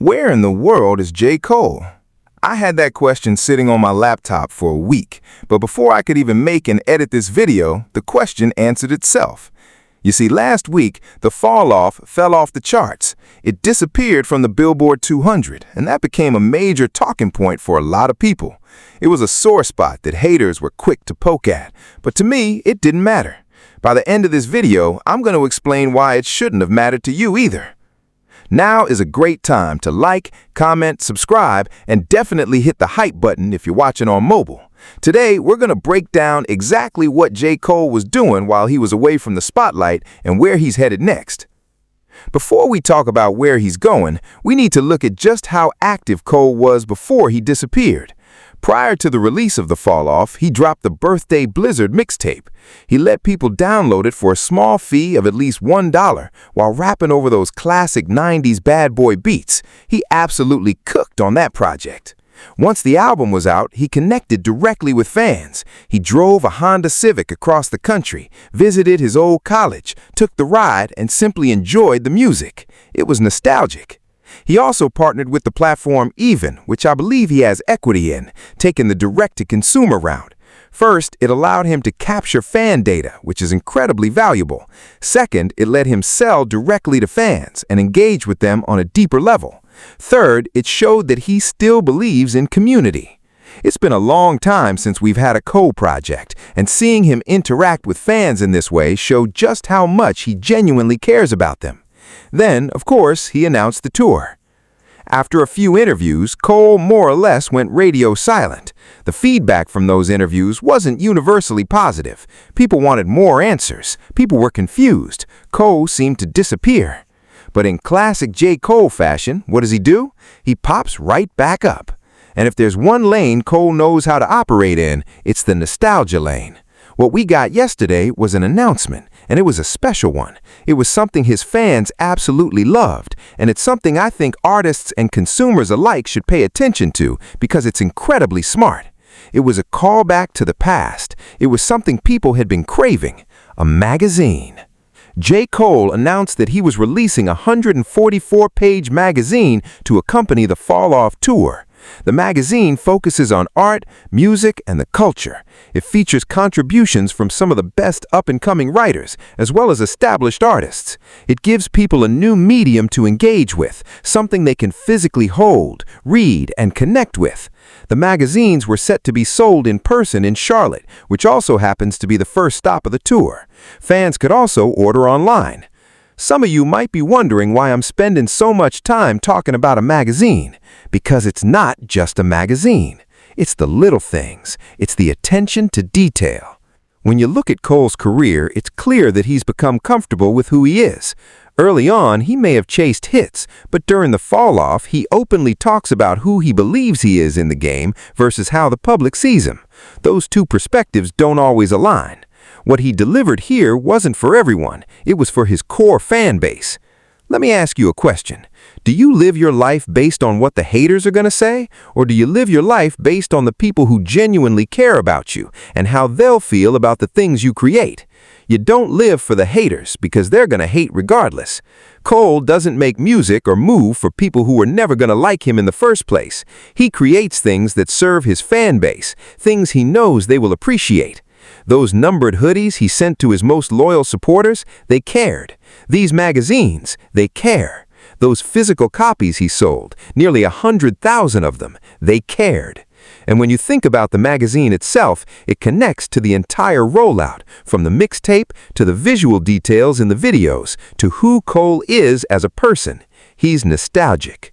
Where in the world is J. Cole? I had that question sitting on my laptop for a week, but before I could even make and edit this video, the question answered itself. You see, last week, the fall-off fell off the charts. It disappeared from the Billboard 200, and that became a major talking point for a lot of people. It was a sore spot that haters were quick to poke at, but to me, it didn't matter. By the end of this video, I'm going to explain why it shouldn't have mattered to you either. Now is a great time to like, comment, subscribe, and definitely hit the hype button if you're watching on mobile. Today, we're going to break down exactly what J. Cole was doing while he was away from the spotlight and where he's headed next. Before we talk about where he's going, we need to look at just how active Cole was before he disappeared. Prior to the release of the fall-off, he dropped the Birthday Blizzard mixtape. He let people download it for a small fee of at least $1 while rapping over those classic 90s bad boy beats. He absolutely cooked on that project. Once the album was out, he connected directly with fans. He drove a Honda Civic across the country, visited his old college, took the ride, and simply enjoyed the music. It was nostalgic. He also partnered with the platform Even, which I believe he has equity in, taking the direct-to-consumer route. First, it allowed him to capture fan data, which is incredibly valuable. Second, it let him sell directly to fans and engage with them on a deeper level. Third, it showed that he still believes in community. It's been a long time since we've had a Cole project, and seeing him interact with fans in this way showed just how much he genuinely cares about them. Then, of course, he announced the tour. After a few interviews, Cole more or less went radio silent. The feedback from those interviews wasn't universally positive. People wanted more answers. People were confused. Cole seemed to disappear. But in classic J. Cole fashion, what does he do? He pops right back up. And if there's one lane Cole knows how to operate in, it's the nostalgia lane. What we got yesterday was an announcement, and it was a special one. It was something his fans absolutely loved, and it's something I think artists and consumers alike should pay attention to because it's incredibly smart. It was a callback to the past. It was something people had been craving, a magazine. J. Cole announced that he was releasing a 144-page magazine to accompany the fall-off tour. The magazine focuses on art, music, and the culture. It features contributions from some of the best up-and-coming writers, as well as established artists. It gives people a new medium to engage with, something they can physically hold, read, and connect with. The magazines were set to be sold in person in Charlotte, which also happens to be the first stop of the tour. Fans could also order online. Some of you might be wondering why I'm spending so much time talking about a magazine. Because it's not just a magazine. It's the little things. It's the attention to detail. When you look at Cole's career, it's clear that he's become comfortable with who he is. Early on, he may have chased hits, but during the fall-off, he openly talks about who he believes he is in the game versus how the public sees him. Those two perspectives don't always align. What he delivered here wasn't for everyone. It was for his core fan base. Let me ask you a question. Do you live your life based on what the haters are going to say? Or do you live your life based on the people who genuinely care about you and how they'll feel about the things you create? You don't live for the haters because they're going to hate regardless. Cole doesn't make music or move for people who were never going to like him in the first place. He creates things that serve his fan base, things he knows they will appreciate. Those numbered hoodies he sent to his most loyal supporters, they cared. These magazines, they care. Those physical copies he sold, nearly 100,000 of them, they cared. And when you think about the magazine itself, it connects to the entire rollout, from the mixtape to the visual details in the videos, to who Cole is as a person. He's nostalgic.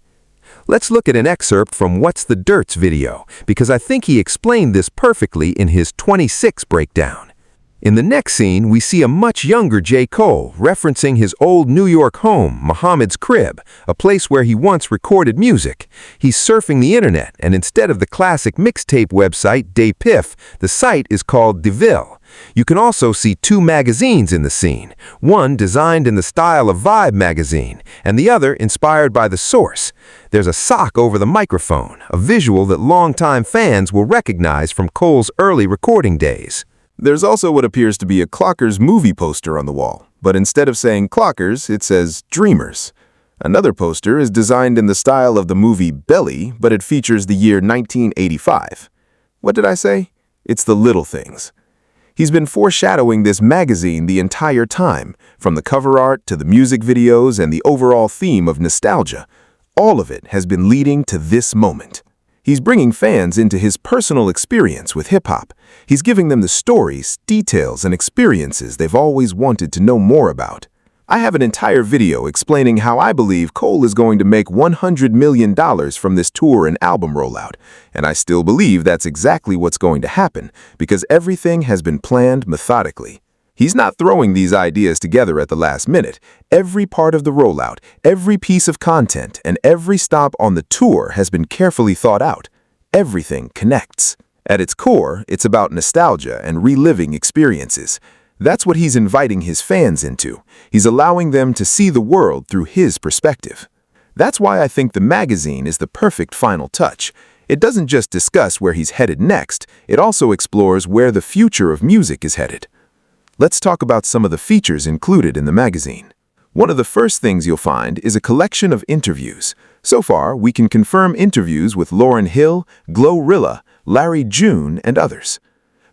Let's look at an excerpt from What's the Dirt's video, because I think he explained this perfectly in his 26 breakdown. In the next scene, we see a much younger J. Cole referencing his old New York home, Muhammad's crib, a place where he once recorded music. He's surfing the internet, and instead of the classic mixtape website DePiff, the site is called DeVille. You can also see two magazines in the scene, one designed in the style of Vibe magazine, and the other inspired by The Source. There's a sock over the microphone, a visual that longtime fans will recognize from Cole's early recording days. There's also what appears to be a Clockers movie poster on the wall, but instead of saying Clockers, it says Dreamers. Another poster is designed in the style of the movie Belly, but it features the year 1985. What did I say? It's the little things. He's been foreshadowing this magazine the entire time, from the cover art to the music videos and the overall theme of nostalgia. All of it has been leading to this moment. He's bringing fans into his personal experience with hip-hop. He's giving them the stories, details, and experiences they've always wanted to know more about. I have an entire video explaining how I believe Cole is going to make $100 million from this tour and album rollout, and I still believe that's exactly what's going to happen because everything has been planned methodically. He's not throwing these ideas together at the last minute. Every part of the rollout, every piece of content, and every stop on the tour has been carefully thought out. Everything connects. At its core, it's about nostalgia and reliving experiences. That's what he's inviting his fans into. He's allowing them to see the world through his perspective. That's why I think the magazine is the perfect final touch. It doesn't just discuss where he's headed next, it also explores where the future of music is headed. Let's talk about some of the features included in the magazine. One of the first things you'll find is a collection of interviews. So far, we can confirm interviews with Lauryn Hill, Glorilla, Larry June, and others.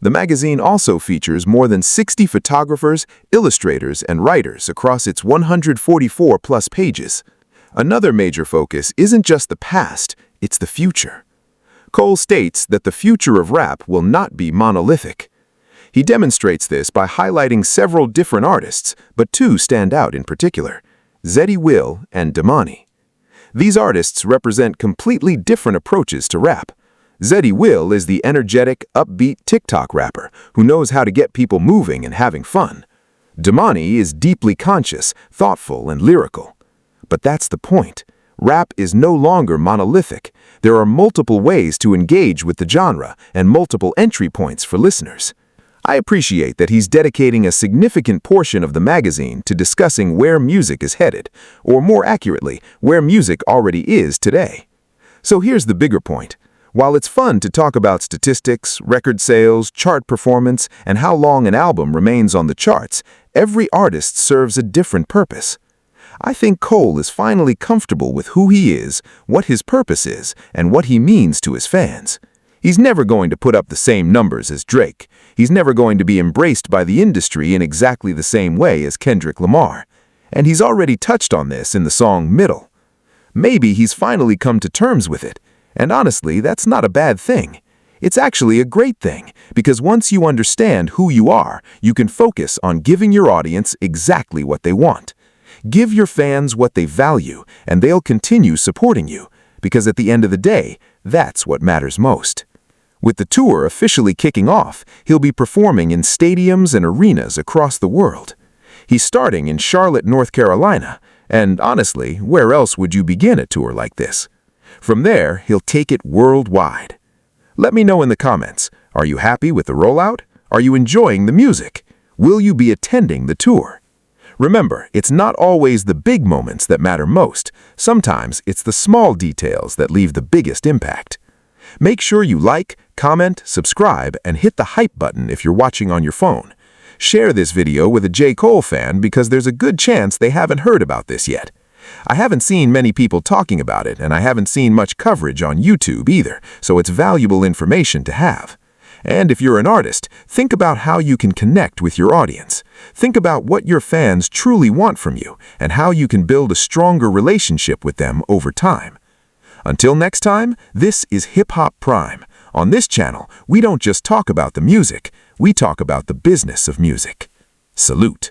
The magazine also features more than 60 photographers, illustrators, and writers across its 144-plus pages. Another major focus isn't just the past, it's the future. Cole states that the future of rap will not be monolithic. He demonstrates this by highlighting several different artists, but two stand out in particular, Zeddy Will and Damani. These artists represent completely different approaches to rap. Zeddy Will is the energetic, upbeat TikTok rapper who knows how to get people moving and having fun. Damani is deeply conscious, thoughtful, and lyrical. But that's the point. Rap is no longer monolithic. There are multiple ways to engage with the genre and multiple entry points for listeners. I appreciate that he's dedicating a significant portion of the magazine to discussing where music is headed, or more accurately, where music already is today. So here's the bigger point. While it's fun to talk about statistics, record sales, chart performance, and how long an album remains on the charts, every artist serves a different purpose. I think Cole is finally comfortable with who he is, what his purpose is, and what he means to his fans. He's never going to put up the same numbers as Drake. He's never going to be embraced by the industry in exactly the same way as Kendrick Lamar. And he's already touched on this in the song Middle. Maybe he's finally come to terms with it. And honestly, that's not a bad thing. It's actually a great thing, because once you understand who you are, you can focus on giving your audience exactly what they want. Give your fans what they value, and they'll continue supporting you, because at the end of the day, that's what matters most. With the tour officially kicking off, he'll be performing in stadiums and arenas across the world. He's starting in Charlotte, North Carolina, and honestly, where else would you begin a tour like this? From there, he'll take it worldwide. Let me know in the comments, are you happy with the rollout? Are you enjoying the music? Will you be attending the tour? Remember, it's not always the big moments that matter most. Sometimes it's the small details that leave the biggest impact. Make sure you like, comment, subscribe, and hit the hype button if you're watching on your phone. Share this video with a J. Cole fan because there's a good chance they haven't heard about this yet. I haven't seen many people talking about it, and I haven't seen much coverage on YouTube either, so it's valuable information to have. And if you're an artist, think about how you can connect with your audience. Think about what your fans truly want from you and how you can build a stronger relationship with them over time. Until next time, this is Hip Hop Prime. On this channel, we don't just talk about the music, we talk about the business of music. Salute.